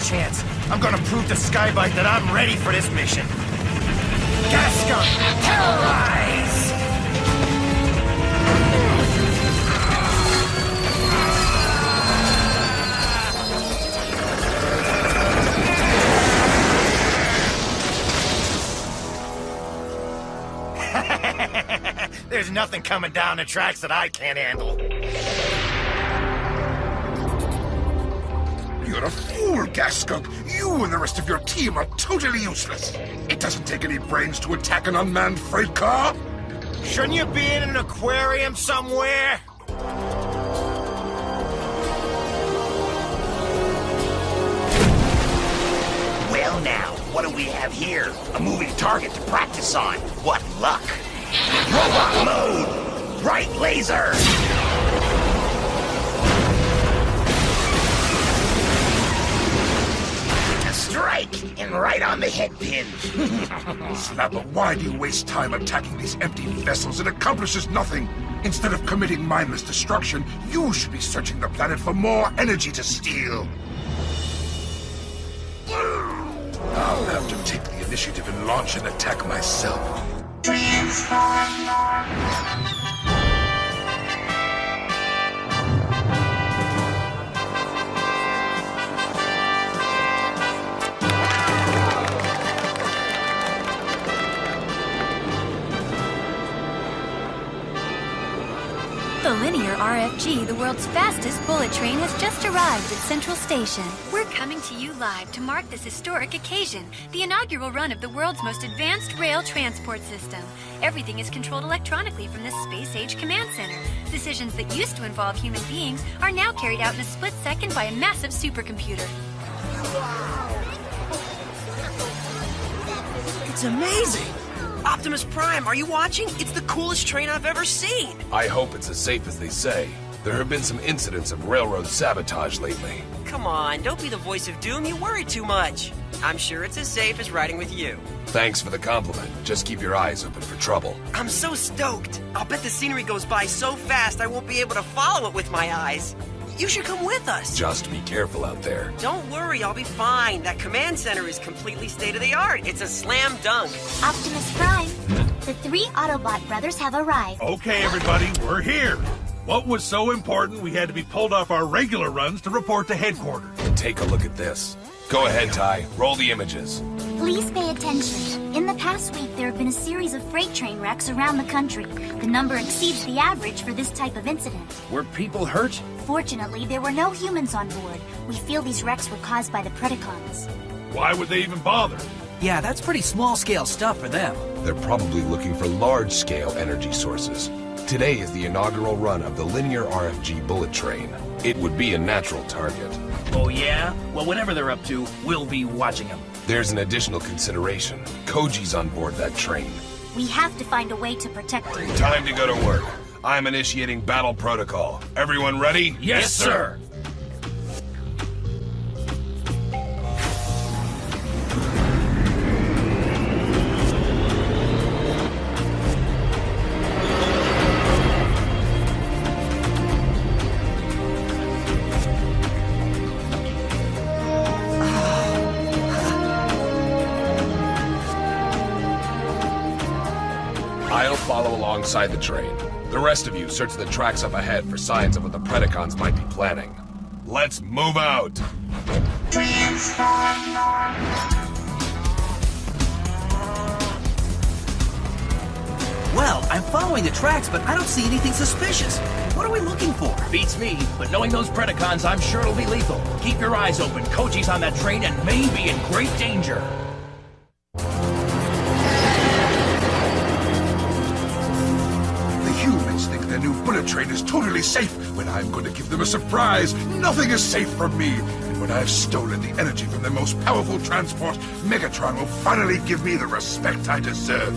chance. I'm gonna prove to Skybite that I'm ready for this mission. Gas gun, terrorize! There's nothing coming down the tracks that I can't handle. You're a fool, Gas Skunk. You and the rest of your team are totally useless. It doesn't take any brains to attack an unmanned freight car. Shouldn't you be in an aquarium somewhere? Well now, what do we have here? A moving target to practice on. What luck! Robot mode! Right laser! A strike! And right on the head pin. Snapper, why do you waste time attacking these empty vessels? It accomplishes nothing. Instead of committing mindless destruction, you should be searching the planet for more energy to steal. I'll have to take the initiative and launch an attack myself. The linear RFG, the world's fastest bullet train, has just arrived at Central Station. We're coming to you live to mark this historic occasion, the inaugural run of the world's most advanced rail transport system. Everything is controlled electronically from this space-age command center. Decisions that used to involve human beings are now carried out in a split second by a massive supercomputer. It's amazing! Optimus Prime, are you watching? It's the coolest train I've ever seen! I hope it's as safe as they say. There have been some incidents of railroad sabotage lately. Come on, don't be the voice of doom. You worry too much. I'm sure it's as safe as riding with you. Thanks for the compliment. Just keep your eyes open for trouble. I'm so stoked. I'll bet the scenery goes by so fast I won't be able to follow it with my eyes. You should come with us. Just be careful out there. Don't worry, I'll be fine. That command center is completely state-of-the-art. It's a slam dunk. Optimus Prime, the three Autobot brothers have arrived. Okay, everybody, we're here. What was so important we had to be pulled off our regular runs to report to headquarters? Take a look at this. Go ahead, Ty. Roll the images. Please pay attention. In the past week, there have been a series of freight train wrecks around the country. The number exceeds the average for this type of incident. Were people hurt? Fortunately, there were no humans on board. We feel these wrecks were caused by the Predacons. Why would they even bother? Yeah, that's pretty small-scale stuff for them. They're probably looking for large-scale energy sources. Today is the inaugural run of the linear RFG bullet train. It would be a natural target. Oh yeah? Well, whatever they're up to, we'll be watching them. There's an additional consideration. Koji's on board that train. We have to find a way to protect him. Time to go to work. I'm initiating battle protocol. Everyone ready? Yes, sir! I'll follow alongside the train. The rest of you search the tracks up ahead for signs of what the Predacons might be planning. Let's move out! Well, I'm following the tracks, but I don't see anything suspicious. What are we looking for? Beats me, but knowing those Predacons, I'm sure it'll be lethal. Keep your eyes open. Koji's on that train and may be in great danger. Their new bullet train is totally safe when I'm going to give them a surprise. Nothing is safe from me. And when I've stolen the energy from their most powerful transport, Megatron will finally give me the respect I deserve.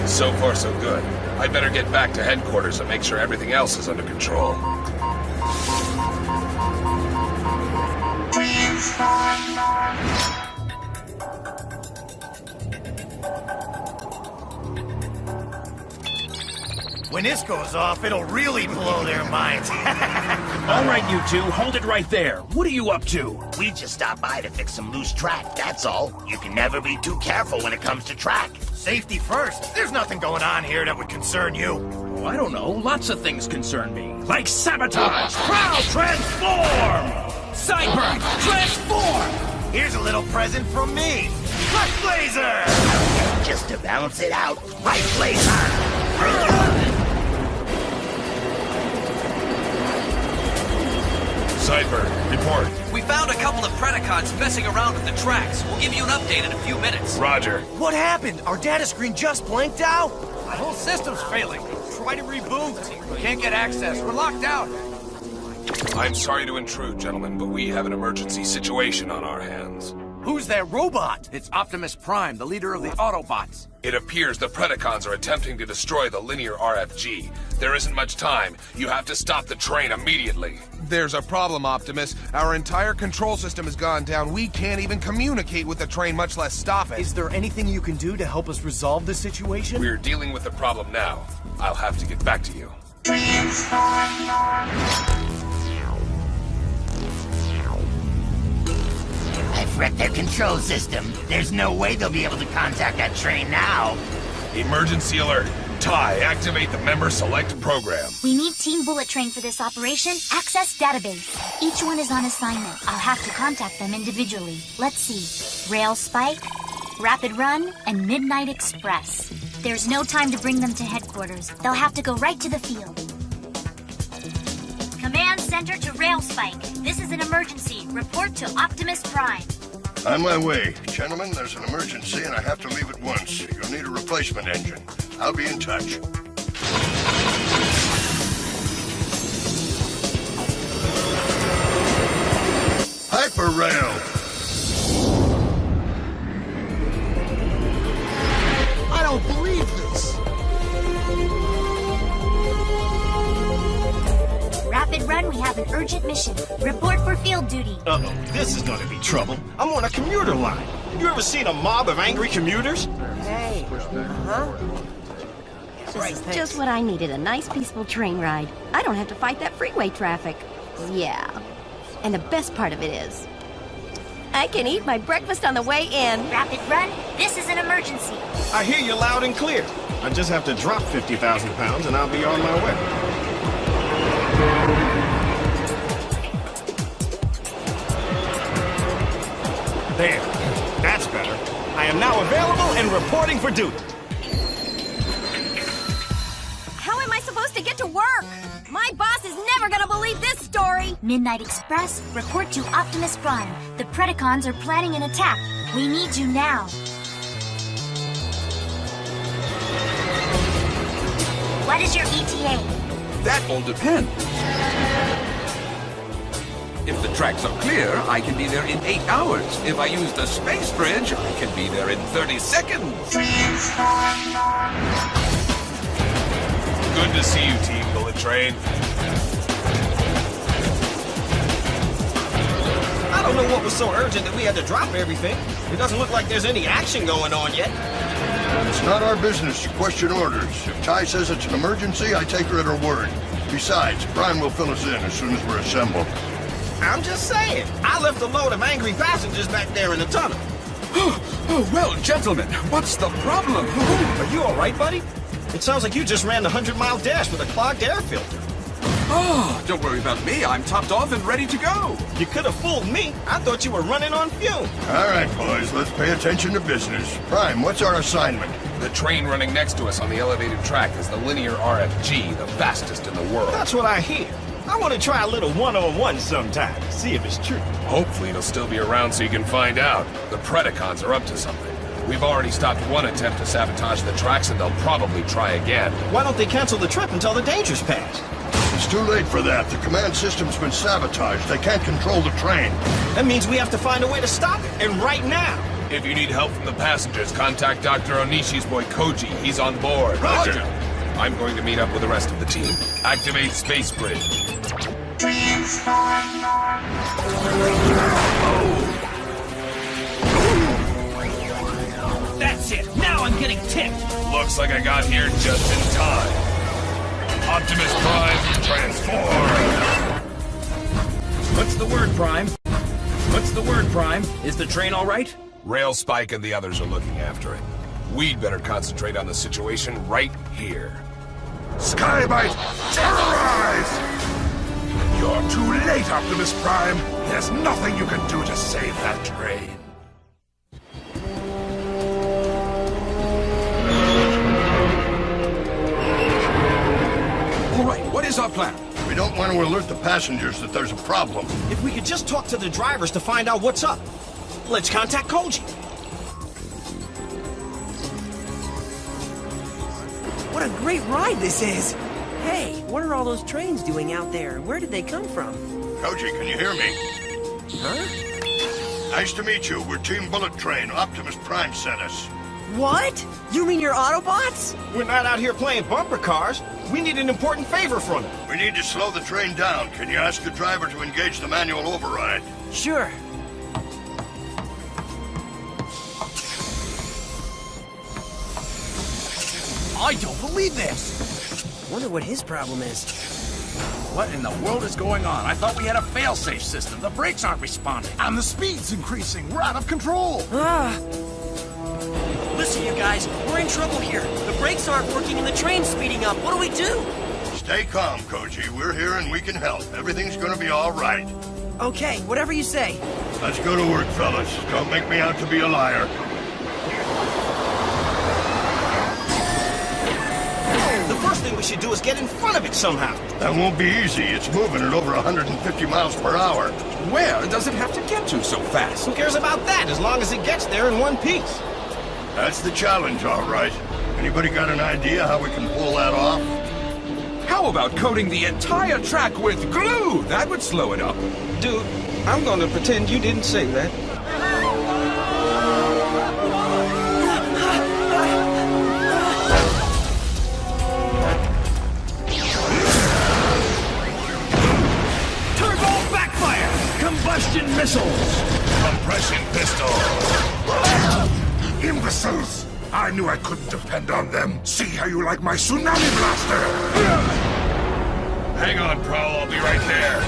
So far, so good. I'd better get back to headquarters and make sure everything else is under control. When this goes off, it'll really blow their minds. All right, you two, hold it right there. What are you up to? We just stopped by to fix some loose track, that's all. You can never be too careful when it comes to track. Safety first. There's nothing going on here that would concern you. Oh, I don't know. Lots of things concern me. Like sabotage! Prowl, transform! Sideburn, transform! Here's a little present from me. Light Blazer! Just to balance it out, right Blazer! Sideburn, report. We found a couple of Predacons messing around with the tracks. We'll give you an update in a few minutes. Roger. What happened? Our data screen just blanked out. My whole system's failing. Try to reboot. Can't get access. We're locked out. I'm sorry to intrude, gentlemen, but we have an emergency situation on our hands. Who's that robot? It's Optimus Prime, the leader of the Autobots. It appears the Predacons are attempting to destroy the linear RFG. There isn't much time. You have to stop the train immediately. There's a problem, Optimus. Our entire control system has gone down. We can't even communicate with the train, much less stop it. Is there anything you can do to help us resolve this situation? We're dealing with the problem now. I'll have to get back to you. I've wrecked their control system. There's no way they'll be able to contact that train now. Emergency alert. Ty, activate the member select program. We need Team Bullet Train for this operation. Access database. Each one is on assignment. I'll have to contact them individually. Let's see. Rail Spike, Rapid Run, and Midnight Express. There's no time to bring them to headquarters. They'll have to go right to the field. Command Center to Rail Spike. This is an emergency. Report to Optimus Prime. On my way. Gentlemen, there's an emergency and I have to leave at once. You'll need a replacement engine. I'll be in touch. Hyperrail! I don't believe this. Rapid Run, we have an urgent mission. Report for field duty. Uh-oh, this is gonna be trouble. I'm on a commuter line. You ever seen a mob of angry commuters? Hey, This is just what I needed, a nice peaceful train ride. I don't have to fight that freeway traffic. Yeah. And the best part of it is, I can eat my breakfast on the way in. Rapid Run, this is an emergency. I hear you loud and clear. I just have to drop 50,000 pounds and I'll be on my way. There. That's better. I am now available and reporting for duty. How am I supposed to get to work? My boss is never gonna believe this story. Midnight Express, report to Optimus Prime. The Predacons are planning an attack. We need you now. What is your ETA? That all depends. If the tracks are clear, I can be there in 8 hours. If I use the space bridge, I can be there in 30 seconds. Good to see you, Team Bullet Train. I don't know what was so urgent that we had to drop everything. It doesn't look like there's any action going on yet. It's not our business to question orders. If Ty says it's an emergency, I take her at her word. Besides, Prime will fill us in as soon as we're assembled. I'm just saying. I left a load of angry passengers back there in the tunnel. Oh, well, gentlemen, what's the problem? Are you all right, buddy? It sounds like you just ran the 100-mile dash with a clogged air filter. Oh, don't worry about me. I'm topped off and ready to go. You could have fooled me. I thought you were running on fumes. All right, boys, let's pay attention to business. Prime, what's our assignment? The train running next to us on the elevated track is the linear RFG, the fastest in the world. That's what I hear. I want to try a little one-on-one sometime, see if it's true. Hopefully it'll still be around so you can find out. The Predacons are up to something. We've already stopped one attempt to sabotage the tracks, and they'll probably try again. Why don't they cancel the trip until the danger's passed? It's too late for that. The command system's been sabotaged. They can't control the train. That means we have to find a way to stop it, and right now. If you need help from the passengers, contact Dr. Onishi's boy Koji. He's on board. Roger. I'm going to meet up with the rest of the team. Activate Space Bridge. That's it. Now I'm getting tipped. Looks like I got here just in time. Optimus Prime, transform! What's the word, Prime? What's the word, Prime? Is the train all right? Rail Spike and the others are looking after it. We'd better concentrate on the situation right here. Skybite, terrorize! You're too late, Optimus Prime. There's nothing you can do to save that train. All right, what is our plan? We don't want to alert the passengers that there's a problem. If we could just talk to the drivers to find out what's up. Let's contact Koji. What a great ride this is! Hey, what are all those trains doing out there? Where did they come from? Koji, can you hear me? Huh? Nice to meet you. We're Team Bullet Train. Optimus Prime sent us. What? You mean you're Autobots? We're not out here playing bumper cars. We need an important favor from you. We need to slow the train down. Can you ask the driver to engage the manual override? Sure. I don't believe this! Wonder what his problem is. What in the world is going on? I thought we had a fail-safe system. The brakes aren't responding. And the speed's increasing. We're out of control. Listen, you guys, we're in trouble here. The brakes aren't working and the train's speeding up. What do we do? Stay calm, Koji. We're here and we can help. Everything's gonna be all right. Okay, whatever you say. Let's go to work, fellas. Don't make me out to be a liar. The first thing we should do is get in front of it somehow. That won't be easy. It's moving at over 150 miles per hour. Where does it have to get to so fast? Who cares about that as long as it gets there in one piece? That's the challenge, all right. Anybody got an idea how we can pull that off? How about coating the entire track with glue? That would slow it up. Dude, I'm gonna pretend you didn't say that. Turbo backfire! Combustion missiles! Compression pistol! Imbeciles! I knew I couldn't depend on them. See how you like my tsunami blaster! Hang on, Prowl. I'll be right there.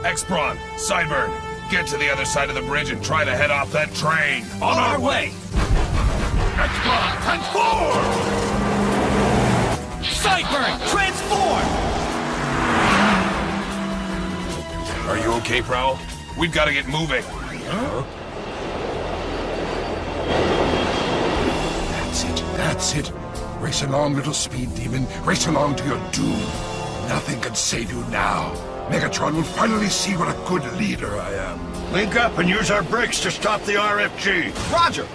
X-Brawn, Sideburn, get to the other side of the bridge and try to head off that train. On our way! X-Brawn, transform! Sideburn, transform! Are you okay, Prowl? We've got to get moving. Huh? That's it. Race along, little speed demon. Race along to your doom. Nothing can save you now. Megatron will finally see what a good leader I am. Link up and use our brakes to stop the RFG. Roger!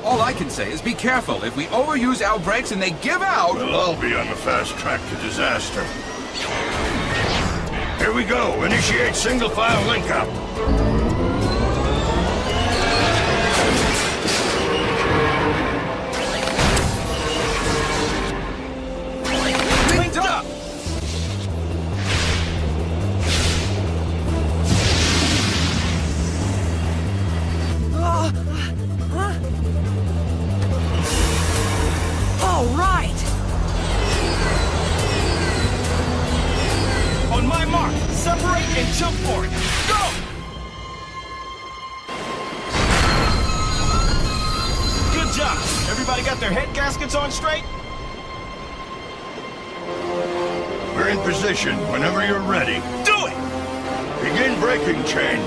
All I can say is be careful. If we overuse our brakes and they give out... We'll all be on the fast track to disaster. Here we go. Initiate single file link up. Linked up! All right! On my mark, separate and jump for it. Go! Good job. Everybody got their head gaskets on straight? We're in position whenever you're ready. Do it! Begin braking chain.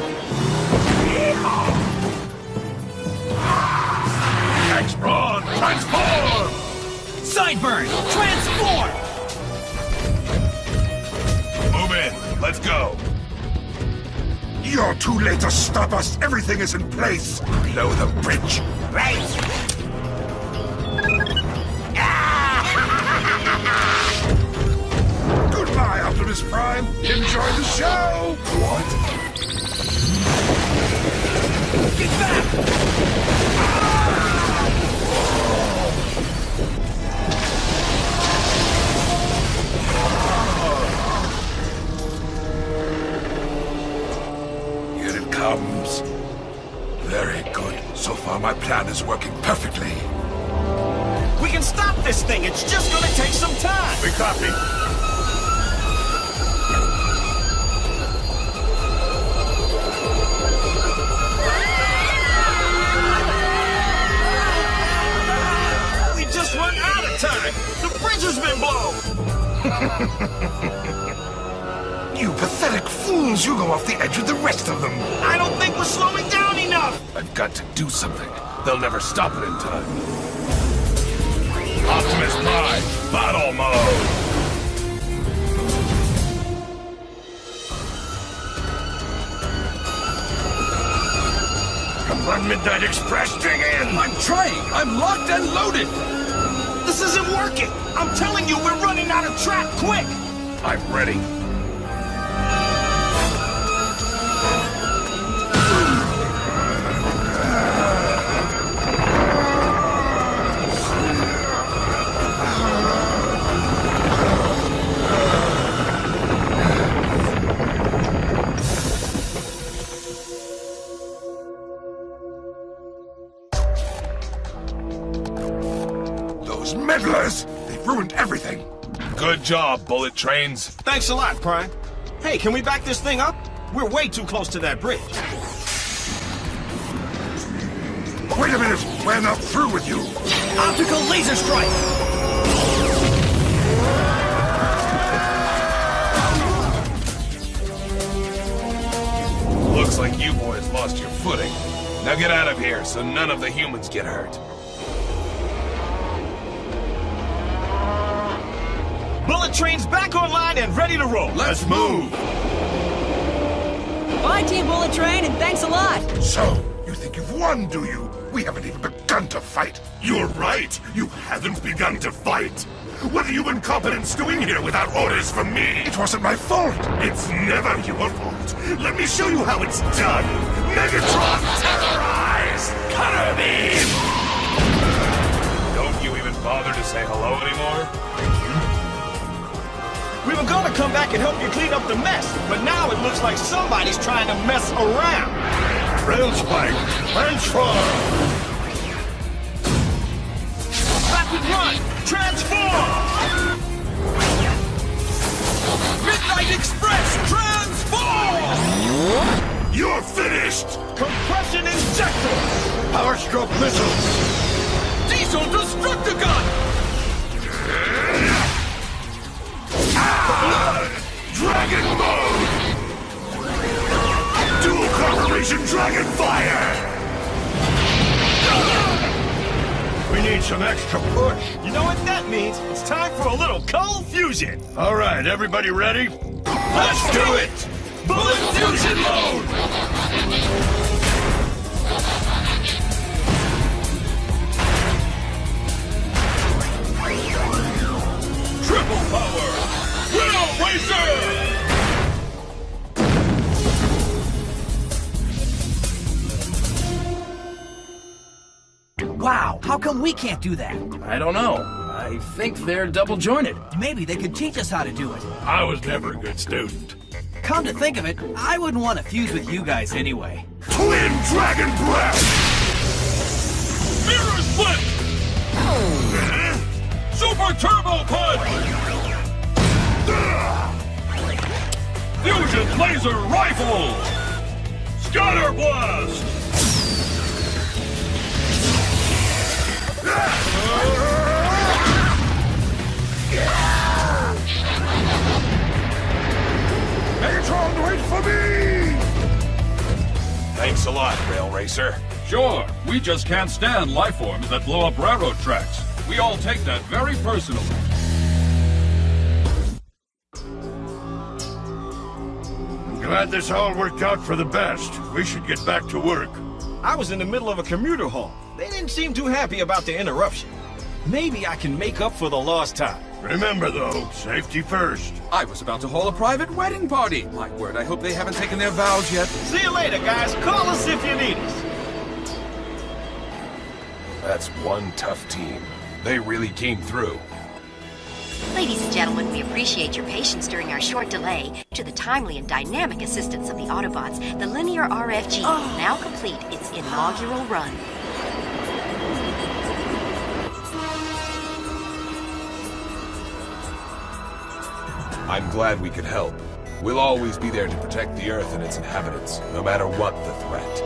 X-Brawn, transform! Sideburn, transform! Move in. Let's go. You're too late to stop us. Everything is in place. Below the bridge. Right! Goodbye, Optimus Prime. Enjoy the show. What? Get back! Here it comes. Very good. So far, my plan is working perfectly. We can stop this thing. It's just gonna take some time. We copy. means you go off the edge with the rest of them. I don't think we're slowing down enough. I've got to do something. They'll never stop it in time. Optimus Prime, battle mode! Come on, Midnight Express, dig in! I'm trying! I'm locked and loaded! This isn't working! I'm telling you, we're running out of track, quick! I'm ready. Those meddlers! They've ruined everything! Good job, bullet trains. Thanks a lot, Prime. Hey, can we back this thing up? We're way too close to that bridge. Wait a minute! We're not through with you! Optical laser strike! Looks like you boys lost your footing. Now get out of here so none of the humans get hurt. Bullet train's back online and ready to roll. Let's move! Bye, Team Bullet Train, and thanks a lot! So, you think you've won, do you? We haven't even begun to fight. You're right. You haven't begun to fight. What are you incompetents doing here without orders from me? It wasn't my fault. It's never your fault. Let me show you how it's done. Megatron, terrorize! Cutter beam! Don't you even bother to say hello anymore? We were gonna come back and help you clean up the mess, but now it looks like somebody's trying to mess around. Rail spike, transform! Rapid run, transform! Midnight Express, transform! You're finished! Compression injector! Power stroke missiles! Diesel Destructicon! Dragon mode! Dual Corporation Dragon Fire! We need some extra push. You know what that means? It's time for a little cold fusion! All right, everybody ready? Let's do it! Bullet fusion mode! Triple power! Rail Racer! Wow, how come we can't do that? I don't know. I think they're double jointed. Maybe they could teach us how to do it. I was never a good student. Come to think of it, I wouldn't want to fuse with you guys anyway. Twin Dragon Breath! Mirror Split! Super Turbo Punch! Fusion Laser Rifle! Scatter Blast! Megatron, wait for me! Thanks a lot, Rail Racer. Sure, we just can't stand life forms that blow up railroad tracks. We all take that very personally. I'm glad this all worked out for the best. We should get back to work. I was in the middle of a commuter haul. They didn't seem too happy about the interruption. Maybe I can make up for the lost time. Remember, though, safety first. I was about to hold a private wedding party. My word, I hope they haven't taken their vows yet. See you later, guys. Call us if you need us. That's one tough team. They really came through. Ladies and gentlemen, we appreciate your patience during our short delay. To the timely and dynamic assistance of the Autobots, the linear RFG will now complete its inaugural run. I'm glad we could help. We'll always be there to protect the Earth and its inhabitants, no matter what the threat.